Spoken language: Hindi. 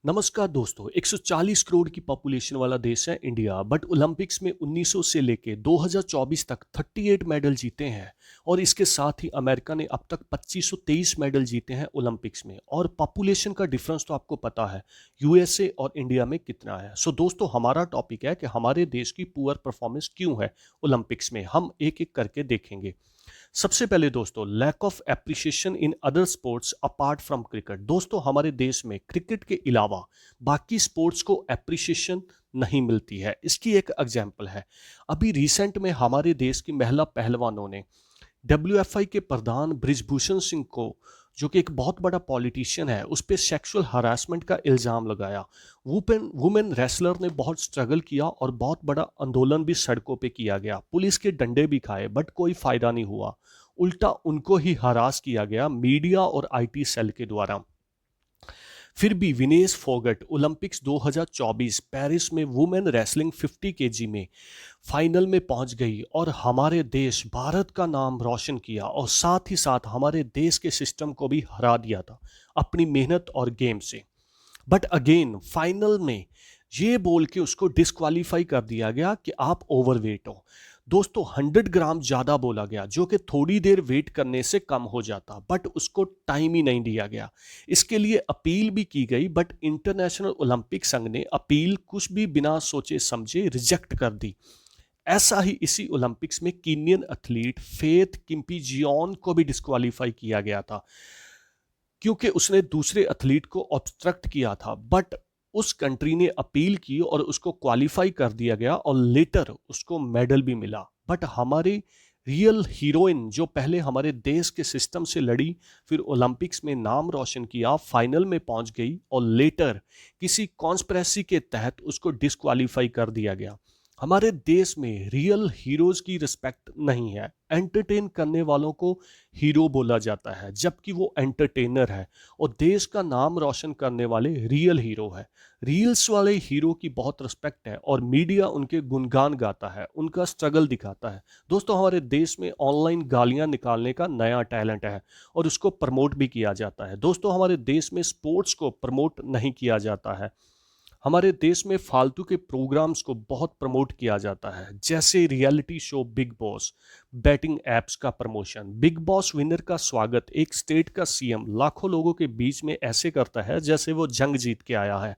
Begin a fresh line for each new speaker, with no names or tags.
नमस्कार दोस्तों। 140 करोड़ की पॉपुलेशन वाला देश है इंडिया, बट ओलंपिक्स में 1900 से लेके 2024 तक 38 मेडल जीते हैं। और इसके साथ ही अमेरिका ने अब तक 2523 मेडल जीते हैं ओलंपिक्स में। और पॉपुलेशन का डिफरेंस तो आपको पता है यूएसए और इंडिया में कितना है। सो दोस्तों, हमारा टॉपिक है कि हमारे देश की पुअर परफॉर्मेंस क्यों है ओलंपिक्स में। हम एक एक करके देखेंगे। सबसे पहले दोस्तों, lack of appreciation in other sports apart from cricket. दोस्तों, हमारे देश में क्रिकेट के अलावा बाकी स्पोर्ट्स को एप्रिसिएशन नहीं मिलती है। इसकी एक एग्जांपल है, अभी रिसेंट में हमारे देश की महिला पहलवानों ने डब्ल्यूएफआई के प्रधान बृजभूषण सिंह को, जो कि एक बहुत बड़ा पॉलिटिशियन है, उस पर सेक्सुअल हरासमेंट का इल्ज़ाम लगाया। वुमेन रेसलर ने बहुत स्ट्रगल किया और बहुत बड़ा आंदोलन भी सड़कों पे किया गया, पुलिस के डंडे भी खाए, बट कोई फायदा नहीं हुआ। उल्टा उनको ही हरास किया गया मीडिया और आईटी सेल के द्वारा। फिर भी विनेश फोगट ओलंपिक्स 2024 पेरिस में वुमेन रेसलिंग 50 केजी में फाइनल में पहुंच गई और हमारे देश भारत का नाम रोशन किया और साथ ही साथ हमारे देश के सिस्टम को भी हरा दिया था अपनी मेहनत और गेम से। बट अगेन फाइनल में ये बोल के उसको डिस्क्वालीफाई कर दिया गया कि आप ओवरवेट हो। दोस्तों, 100 ग्राम ज़्यादा बोला गया, जो कि थोड़ी देर वेट करने से कम हो जाता, बट उसको टाइम ही नहीं दिया गया। इसके लिए अपील भी की गई, बट इंटरनेशनल ओलंपिक संघ ने अपील कुछ भी बिना सोचे समझे रिजेक्ट कर दी। ऐसा ही इसी ओलंपिक्स में कीनियन एथलीट फेथ किम्पीजियोन को भी डिस्क्वालीफाई किया गया था, क्योंकि उसने दूसरे एथलीट को ऑब्स्ट्रक्ट किया था। बट उस कंट्री ने अपील की और उसको क्वालिफाई कर दिया गया और लेटर उसको मेडल भी मिला। बट हमारी रियल हीरोइन, जो पहले हमारे देश के सिस्टम से लड़ी, फिर ओलंपिक्स में नाम रोशन किया, फाइनल में पहुंच गई और लेटर किसी कॉन्स्पिरेसी के तहत उसको डिस्क्वालीफाई कर दिया गया। हमारे देश में रियल हीरोज की रिस्पेक्ट नहीं है। एंटरटेन करने वालों को हीरो बोला जाता है, जबकि वो एंटरटेनर है, और देश का नाम रोशन करने वाले रियल हीरो है। रील्स वाले हीरो की बहुत रिस्पेक्ट है और मीडिया उनके गुणगान गाता है, उनका स्ट्रगल दिखाता है। दोस्तों, हमारे देश में ऑनलाइन गालियां निकालने का नया टैलेंट है और उसको प्रमोट भी किया जाता है। दोस्तों, हमारे देश में स्पोर्ट्स को प्रमोट नहीं किया जाता है। हमारे देश में फालतू के प्रोग्राम्स को बहुत प्रमोट किया जाता है, जैसे reality show big boss, betting apps का प्रमोशन। बिग बॉस विनर का स्वागत एक स्टेट का सीएम लाखों लोगों के बीच में ऐसे करता है जैसे वो जंग जीत के आया है।